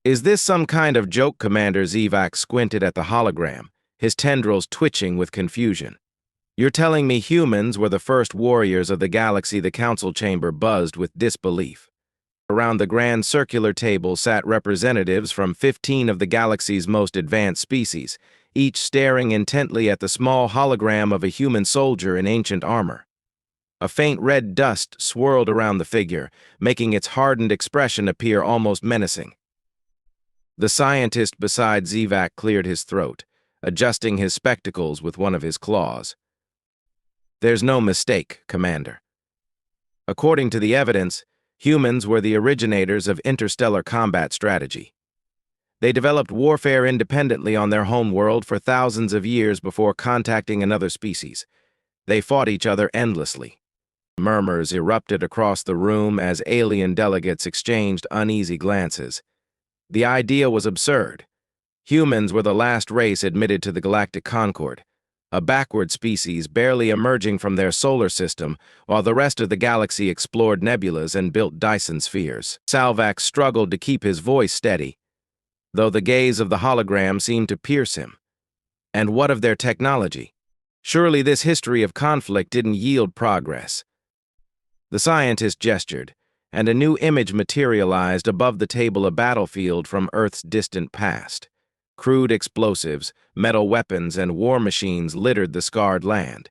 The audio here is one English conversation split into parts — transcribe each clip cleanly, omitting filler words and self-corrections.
Is this some kind of joke? Commander Zivak squinted at the hologram, his tendrils twitching with confusion. You're telling me humans were the first warriors of the galaxy? The council chamber buzzed with disbelief. Around the grand circular table sat representatives from 15 of the galaxy's most advanced species, each staring intently at the small hologram of a human soldier in ancient armor. A faint red dust swirled around the figure, making its hardened expression appear almost menacing. The scientist beside Zivak cleared his throat, adjusting his spectacles with one of his claws. There's no mistake, Commander. According to the evidence, humans were the originators of interstellar combat strategy. They developed warfare independently on their home world for thousands of years before contacting another species. They fought each other endlessly. Murmurs erupted across the room as alien delegates exchanged uneasy glances. The idea was absurd. Humans were the last race admitted to the galactic Concord, a backward species barely emerging from their solar system, while the rest of the galaxy explored nebulas and built Dyson spheres. Salvax struggled to keep his voice steady, though the gaze of the hologram seemed to pierce him. And what of their technology? Surely this history of conflict didn't yield progress. The scientist gestured, and a new image materialized above the table, a battlefield from Earth's distant past. Crude explosives, metal weapons, and war machines littered the scarred land.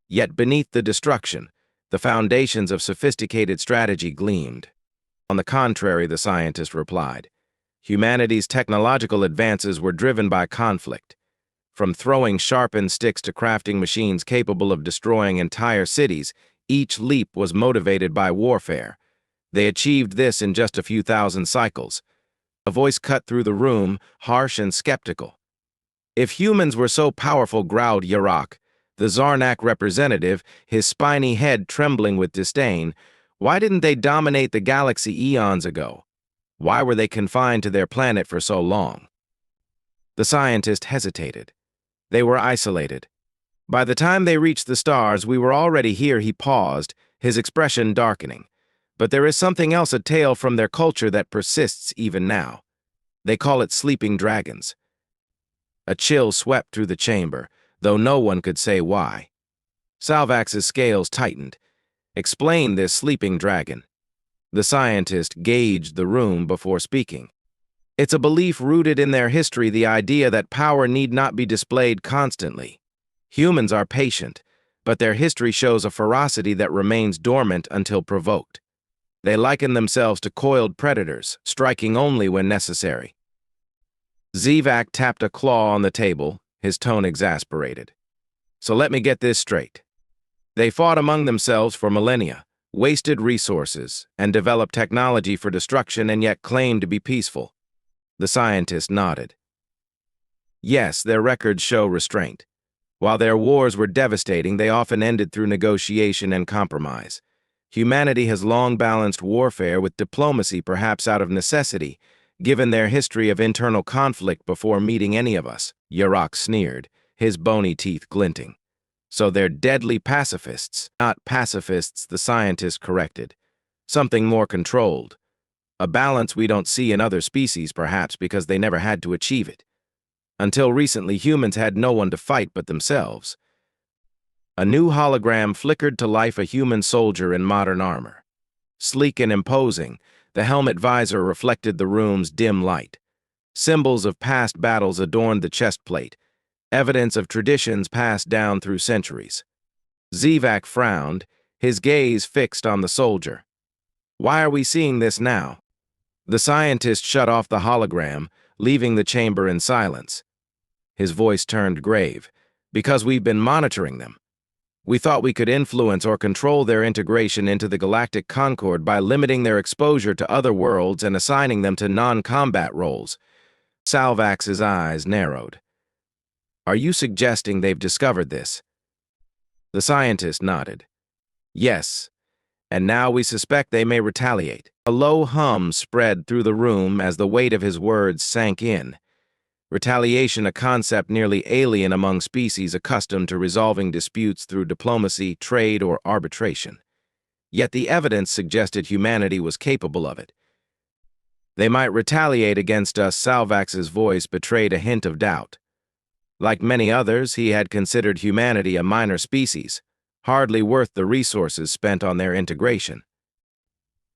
Yet beneath the destruction, the foundations of sophisticated strategy gleamed. On the contrary, the scientist replied, humanity's technological advances were driven by conflict. From throwing sharpened sticks to crafting machines capable of destroying entire cities, each leap was motivated by warfare. They achieved this in just a few thousand cycles. A voice cut through the room, harsh and skeptical. If humans were so powerful, growled Yarak, the Zarnak representative, his spiny head trembling with disdain, why didn't they dominate the galaxy eons ago? Why were they confined to their planet for so long? The scientist hesitated. They were isolated. By the time they reached the stars, we were already here. He paused, his expression darkening. But there is something else, a tale from their culture that persists even now. They call it sleeping dragons. A chill swept through the chamber, though no one could say why. Salvax's scales tightened. Explain this sleeping dragon. The scientist gauged the room before speaking. It's a belief rooted in their history, the idea that power need not be displayed constantly. Humans are patient, but their history shows a ferocity that remains dormant until provoked. They liken themselves to coiled predators, striking only when necessary. Zivak tapped a claw on the table, his tone exasperated. So let me get this straight. They fought among themselves for millennia, wasted resources, and developed technology for destruction, and yet claimed to be peaceful. The scientist nodded. Yes, their records show restraint. While their wars were devastating, they often ended through negotiation and compromise. Humanity has long balanced warfare with diplomacy, perhaps out of necessity, given their history of internal conflict before meeting any of us. Yarak sneered, his bony teeth glinting. So they're deadly pacifists. Not pacifists, the scientist corrected. Something more controlled. A balance we don't see in other species, perhaps because they never had to achieve it. Until recently, humans had no one to fight but themselves. A new hologram flickered to life, a human soldier in modern armor. Sleek and imposing, the helmet visor reflected the room's dim light. Symbols of past battles adorned the chest plate, evidence of traditions passed down through centuries. Zivak frowned, his gaze fixed on the soldier. Why are we seeing this now? The scientist shut off the hologram, leaving the chamber in silence. His voice turned grave. Because we've been monitoring them. We thought we could influence or control their integration into the galactic Concord by limiting their exposure to other worlds and assigning them to non-combat roles. Salvax's eyes narrowed. Are you suggesting they've discovered this? The scientist nodded. Yes, and now we suspect they may retaliate. A low hum spread through the room as the weight of his words sank in. Retaliation, a concept nearly alien among species accustomed to resolving disputes through diplomacy, trade, or arbitration. Yet the evidence suggested humanity was capable of it. They might retaliate against us. Salvax's voice betrayed a hint of doubt. Like many others, he had considered humanity a minor species, hardly worth the resources spent on their integration.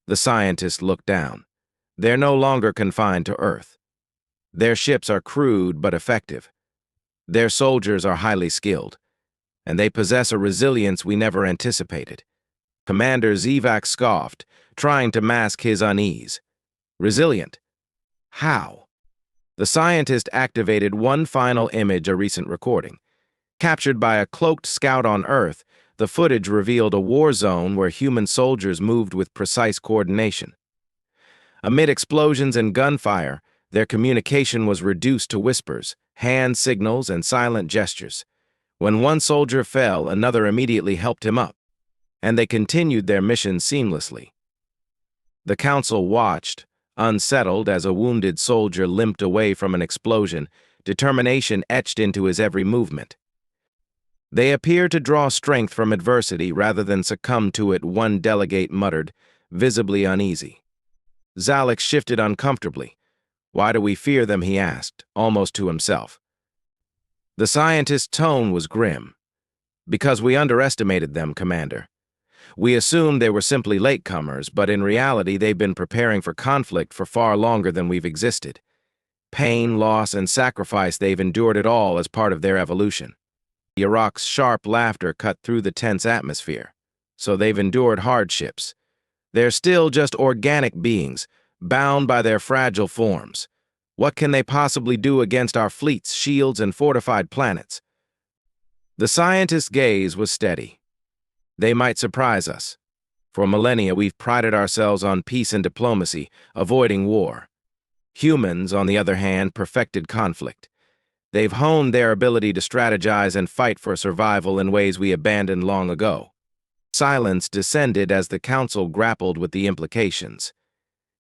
The scientist looked down. They're no longer confined to Earth. Their ships are crude but effective. Their soldiers are highly skilled, and they possess a resilience we never anticipated. Commander Zivak scoffed, trying to mask his unease. Resilient? How? The scientist activated one final image, a recent recording. Captured by a cloaked scout on Earth, the footage revealed a war zone where human soldiers moved with precise coordination. Amid explosions and gunfire, their communication was reduced to whispers, hand signals, and silent gestures. When one soldier fell, another immediately helped him up, and they continued their mission seamlessly. The council watched, unsettled as a wounded soldier limped away from an explosion, determination etched into his every movement. They appear to draw strength from adversity rather than succumb to it, one delegate muttered, visibly uneasy. Zalek shifted uncomfortably. Why do we fear them, he asked, almost to himself. The scientist's tone was grim. Because we underestimated them, Commander. We assumed they were simply latecomers, but in reality they've been preparing for conflict for far longer than we've existed. Pain, loss, and sacrifice, they've endured it all as part of their evolution. Yarok's sharp laughter cut through the tense atmosphere. So they've endured hardships. They're still just organic beings, bound by their fragile forms. What can they possibly do against our fleets, shields, and fortified planets? The scientist's gaze was steady. They might surprise us. For millennia, we've prided ourselves on peace and diplomacy, avoiding war. Humans, on the other hand, perfected conflict. They've honed their ability to strategize and fight for survival in ways we abandoned long ago. Silence descended as the council grappled with the implications.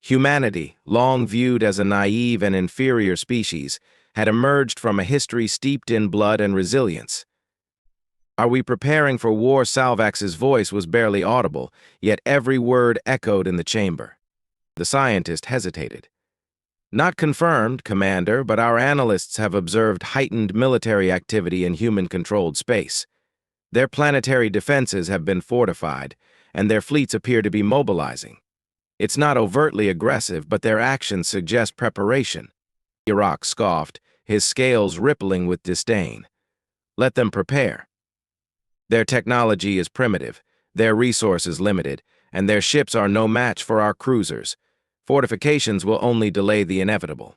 Humanity, long viewed as a naive and inferior species, had emerged from a history steeped in blood and resilience. Are we preparing for war? Salvax's voice was barely audible, yet every word echoed in the chamber. The scientist hesitated. Not confirmed, Commander, but our analysts have observed heightened military activity in human-controlled space. Their planetary defenses have been fortified, and their fleets appear to be mobilizing. It's not overtly aggressive, but their actions suggest preparation. Yarok scoffed, his scales rippling with disdain. Let them prepare. Their technology is primitive, their resources limited, and their ships are no match for our cruisers. Fortifications will only delay the inevitable.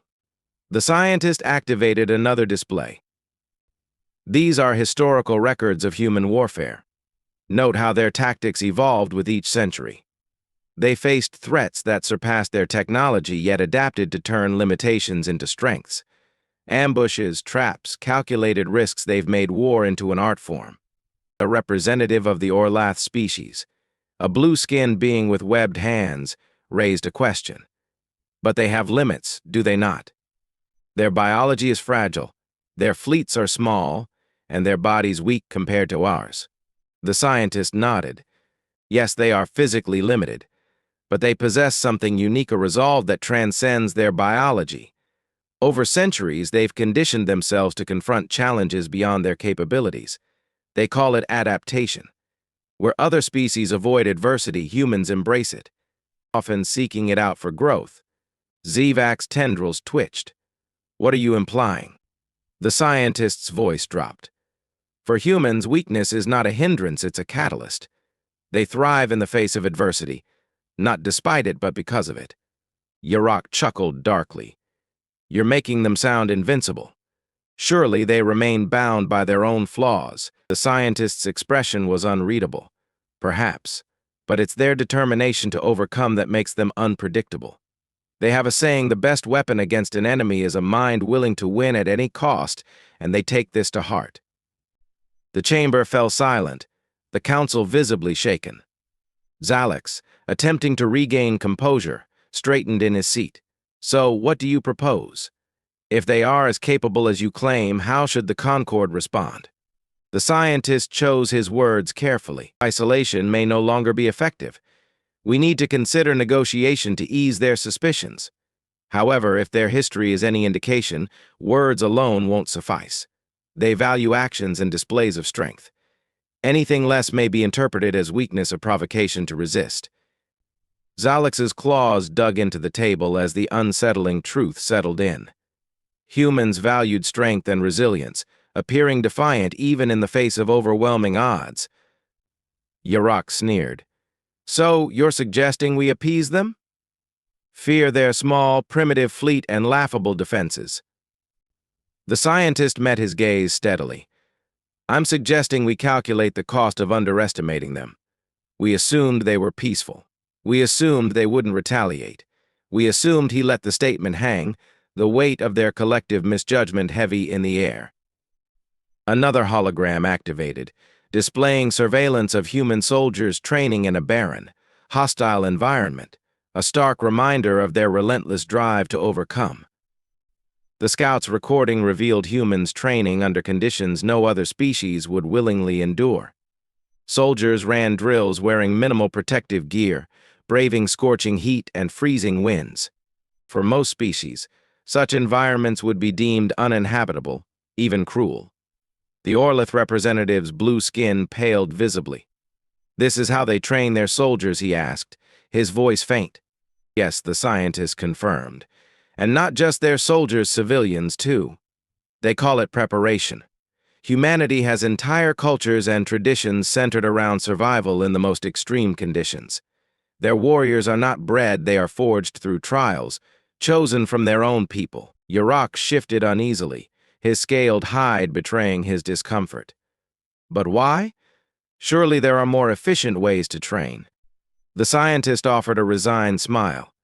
The scientist activated another display. These are historical records of human warfare. Note how their tactics evolved with each century. They faced threats that surpassed their technology, yet adapted to turn limitations into strengths. Ambushes, traps, calculated risks, they've made war into an art form. A representative of the Orlath species, a blue-skinned being with webbed hands, raised a question. But they have limits, do they not? Their biology is fragile, their fleets are small, and their bodies weak compared to ours. The scientist nodded. Yes, they are physically limited, but they possess something unique, a resolve that transcends their biology. Over centuries, they've conditioned themselves to confront challenges beyond their capabilities. They call it adaptation. Where other species avoid adversity, humans embrace it, often seeking it out for growth. Zivak's tendrils twitched. What are you implying? The scientist's voice dropped. For humans, weakness is not a hindrance, it's a catalyst. They thrive in the face of adversity, not despite it, but because of it. Yarok chuckled darkly. You're making them sound invincible. Surely they remain bound by their own flaws. The scientist's expression was unreadable. Perhaps, but it's their determination to overcome that makes them unpredictable. They have a saying, the best weapon against an enemy is a mind willing to win at any cost, and they take this to heart. The chamber fell silent, the council visibly shaken. Zalex, attempting to regain composure, straightened in his seat. So, what do you propose? If they are as capable as you claim, how should the Concord respond? The scientist chose his words carefully. Isolation may no longer be effective. We need to consider negotiation to ease their suspicions. However, if their history is any indication, words alone won't suffice. They value actions and displays of strength. Anything less may be interpreted as weakness or provocation to resist. Zalix's claws dug into the table as the unsettling truth settled in. Humans valued strength and resilience, appearing defiant even in the face of overwhelming odds. Yurok sneered. So, you're suggesting we appease them? Fear their small, primitive fleet and laughable defenses. The scientist met his gaze steadily. I'm suggesting we calculate the cost of underestimating them. We assumed they were peaceful. We assumed they wouldn't retaliate. We assumed he let the statement hang, the weight of their collective misjudgment heavy in the air. Another hologram activated, displaying surveillance of human soldiers training in a barren, hostile environment, a stark reminder of their relentless drive to overcome. The scout's recording revealed humans training under conditions no other species would willingly endure. Soldiers ran drills wearing minimal protective gear, braving scorching heat and freezing winds. For most species, such environments would be deemed uninhabitable, even cruel. The Orlith representative's blue skin paled visibly. "This is how they train their soldiers," he asked, his voice faint. Yes, the scientist confirmed. And not just their soldiers, civilians, too. They call it preparation. Humanity has entire cultures and traditions centered around survival in the most extreme conditions. Their warriors are not bred, they are forged through trials, chosen from their own people. Yurok shifted uneasily, his scaled hide betraying his discomfort. But why? Surely there are more efficient ways to train. The scientist offered a resigned smile.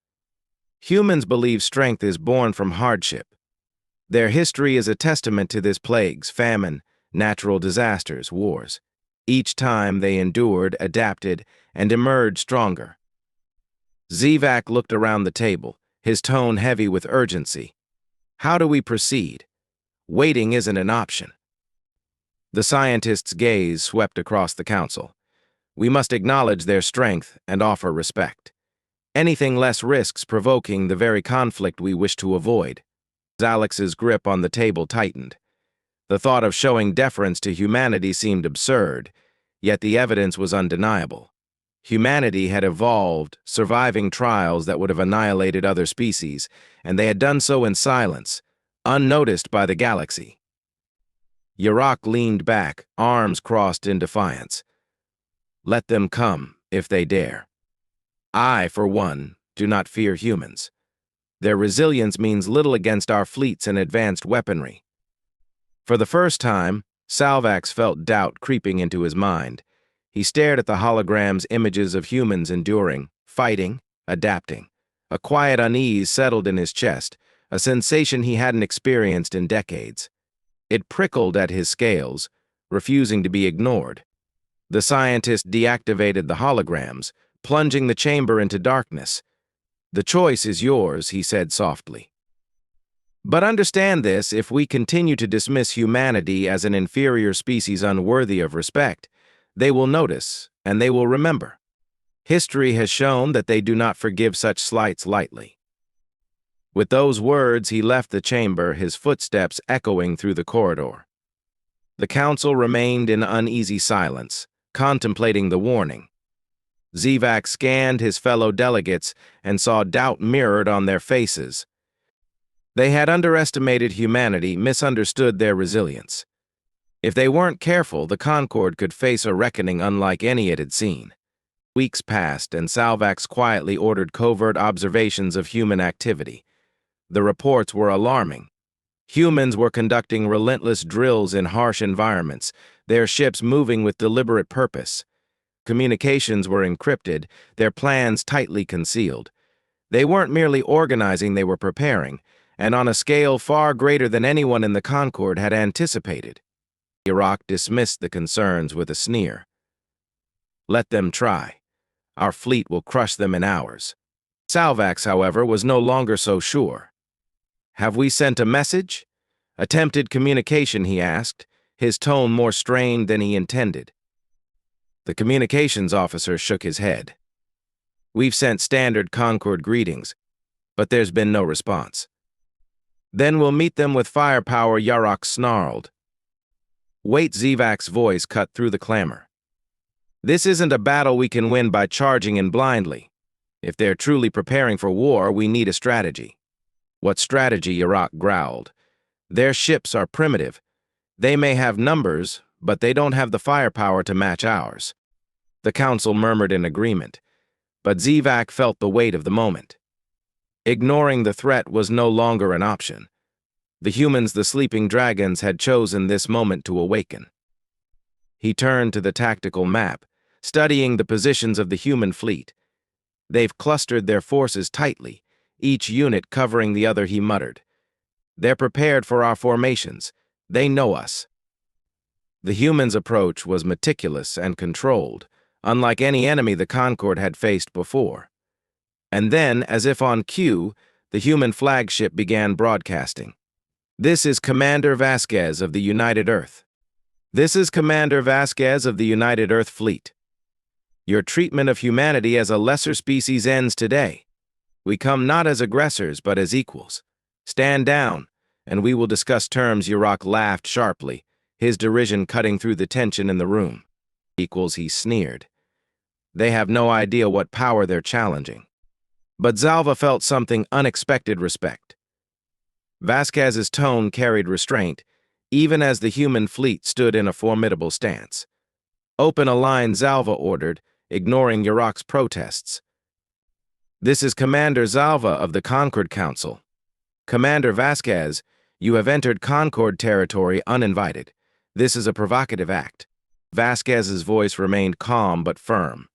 Humans believe strength is born from hardship. Their history is a testament to this: plagues, famine, natural disasters, wars. Each time they endured, adapted, and emerged stronger. Zivak looked around the table, his tone heavy with urgency. How do we proceed? Waiting isn't an option. The scientist's gaze swept across the council. We must acknowledge their strength and offer respect. Anything less risks provoking the very conflict we wish to avoid. Zalix's grip on the table tightened. The thought of showing deference to humanity seemed absurd, yet the evidence was undeniable. Humanity had evolved, surviving trials that would have annihilated other species, and they had done so in silence, unnoticed by the galaxy. Yurok leaned back, arms crossed in defiance. Let them come, if they dare. I, for one, do not fear humans. Their resilience means little against our fleets and advanced weaponry. For the first time, Salvax felt doubt creeping into his mind. He stared at the hologram's images of humans enduring, fighting, adapting. A quiet unease settled in his chest, a sensation he hadn't experienced in decades. It prickled at his scales, refusing to be ignored. The scientist deactivated the holograms, plunging the chamber into darkness. The choice is yours, he said softly. But understand this: if we continue to dismiss humanity as an inferior species unworthy of respect, they will notice, and they will remember. History has shown that they do not forgive such slights lightly. With those words, he left the chamber, his footsteps echoing through the corridor. The council remained in uneasy silence, contemplating the warning. Zivak scanned his fellow delegates and saw doubt mirrored on their faces. They had underestimated humanity, misunderstood their resilience. If they weren't careful, the Concord could face a reckoning unlike any it had seen. Weeks passed, and Salvax quietly ordered covert observations of human activity. The reports were alarming. Humans were conducting relentless drills in harsh environments, their ships moving with deliberate purpose. Communications were encrypted, their plans tightly concealed. They weren't merely organizing, they were preparing, and on a scale far greater than anyone in the Concord had anticipated. Yurok dismissed the concerns with a sneer. Let them try. Our fleet will crush them in hours. Salvax, however, was no longer so sure. Have we sent a message? Attempted communication, he asked, his tone more strained than he intended. The communications officer shook his head. We've sent standard Concord greetings. but there's been no response. Then we'll meet them with firepower, Yarok snarled. Wait, Zivak's voice cut through the clamor. This isn't a battle we can win by charging in blindly. If they're truly preparing for war, we need a strategy. What strategy? Yarok growled. Their ships are primitive. They may have numbers, but they don't have the firepower to match ours. The council murmured in agreement, but Zivak felt the weight of the moment. Ignoring the threat was no longer an option. The humans, the sleeping dragons, had chosen this moment to awaken. He turned to the tactical map, studying the positions of the human fleet. They've clustered their forces tightly, each unit covering the other, he muttered. They're prepared for our formations. They know us. The humans' approach was meticulous and controlled, unlike any enemy the Concord had faced before. And then, as if on cue, the human flagship began broadcasting. This is Commander Vasquez of the United Earth. This is Commander Vasquez of the United Earth Fleet. Your treatment of humanity as a lesser species ends today. We come not as aggressors, but as equals. Stand down, and we will discuss terms. Yarok laughed sharply, his derision cutting through the tension in the room. Equals, he sneered. They have no idea what power they're challenging. But Zalva felt something unexpected: respect. Vasquez's tone carried restraint, even as the human fleet stood in a formidable stance. Open a line, Zalva ordered, ignoring Yarok's protests. This is Commander Zalva of the Concord Council. Commander Vasquez, you have entered Concord territory uninvited. This is a provocative act. Vasquez's voice remained calm but firm.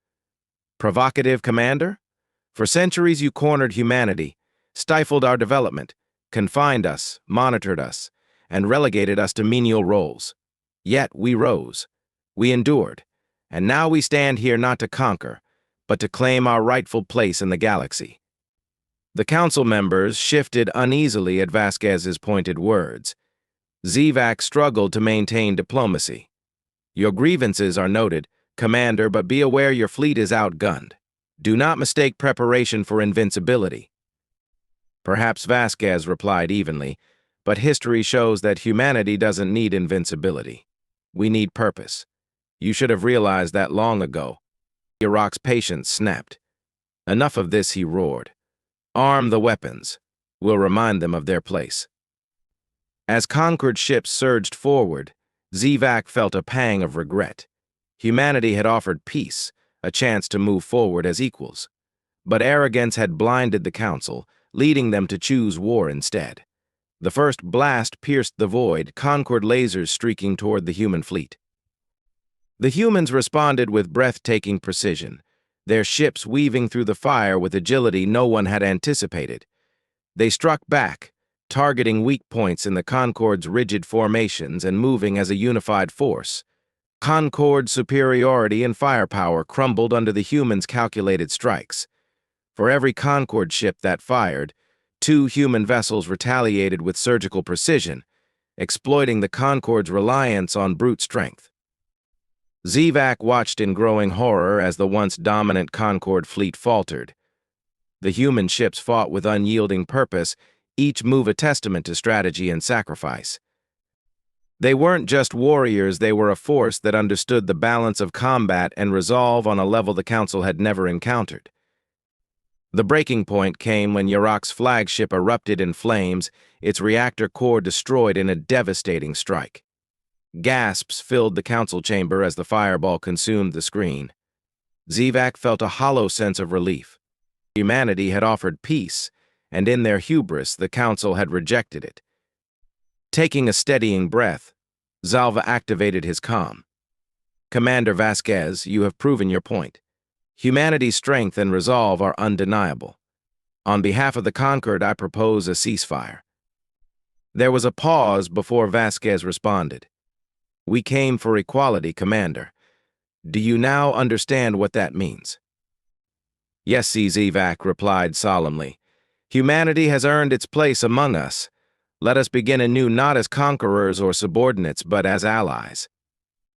Provocative, Commander? For centuries you cornered humanity, stifled our development, confined us, monitored us, and relegated us to menial roles. Yet we rose. We endured. And now we stand here not to conquer, but to claim our rightful place in the galaxy. The council members shifted uneasily at Vasquez's pointed words. Zivak struggled to maintain diplomacy. Your grievances are noted, Commander, but be aware your fleet is outgunned. Do not mistake preparation for invincibility. Perhaps Vasquez replied evenly, but history shows that humanity doesn't need invincibility. We need purpose. You should have realized that long ago. Yarok's patience snapped. Enough of this, he roared. Arm the weapons. We'll remind them of their place. As Concord ships surged forward, Zivak felt a pang of regret. Humanity had offered peace, a chance to move forward as equals. But arrogance had blinded the council, leading them to choose war instead. The first blast pierced the void, Concord lasers streaking toward the human fleet. The humans responded with breathtaking precision, their ships weaving through the fire with agility no one had anticipated. They struck back, targeting weak points in the Concord's rigid formations and moving as a unified force. Concord's superiority and firepower crumbled under the humans' calculated strikes. For every Concord ship that fired, 2 human vessels retaliated with surgical precision, exploiting the Concord's reliance on brute strength. Zivak watched in growing horror as the once dominant Concord fleet faltered. The human ships fought with unyielding purpose, each move a testament to strategy and sacrifice. They weren't just warriors, they were a force that understood the balance of combat and resolve on a level the Council had never encountered. The breaking point came when Yarok's flagship erupted in flames, its reactor core destroyed in a devastating strike. Gasps filled the council chamber as the fireball consumed the screen. Zivak felt a hollow sense of relief. Humanity had offered peace, and in their hubris, the council had rejected it. Taking a steadying breath, Zalva activated his comm. Commander Vasquez, you have proven your point. Humanity's strength and resolve are undeniable. On behalf of the Concord, I propose a ceasefire. There was a pause before Vasquez responded. We came for equality, Commander. Do you now understand what that means? Yes, Zivak replied solemnly. Humanity has earned its place among us. Let us begin anew not as conquerors or subordinates, but as allies.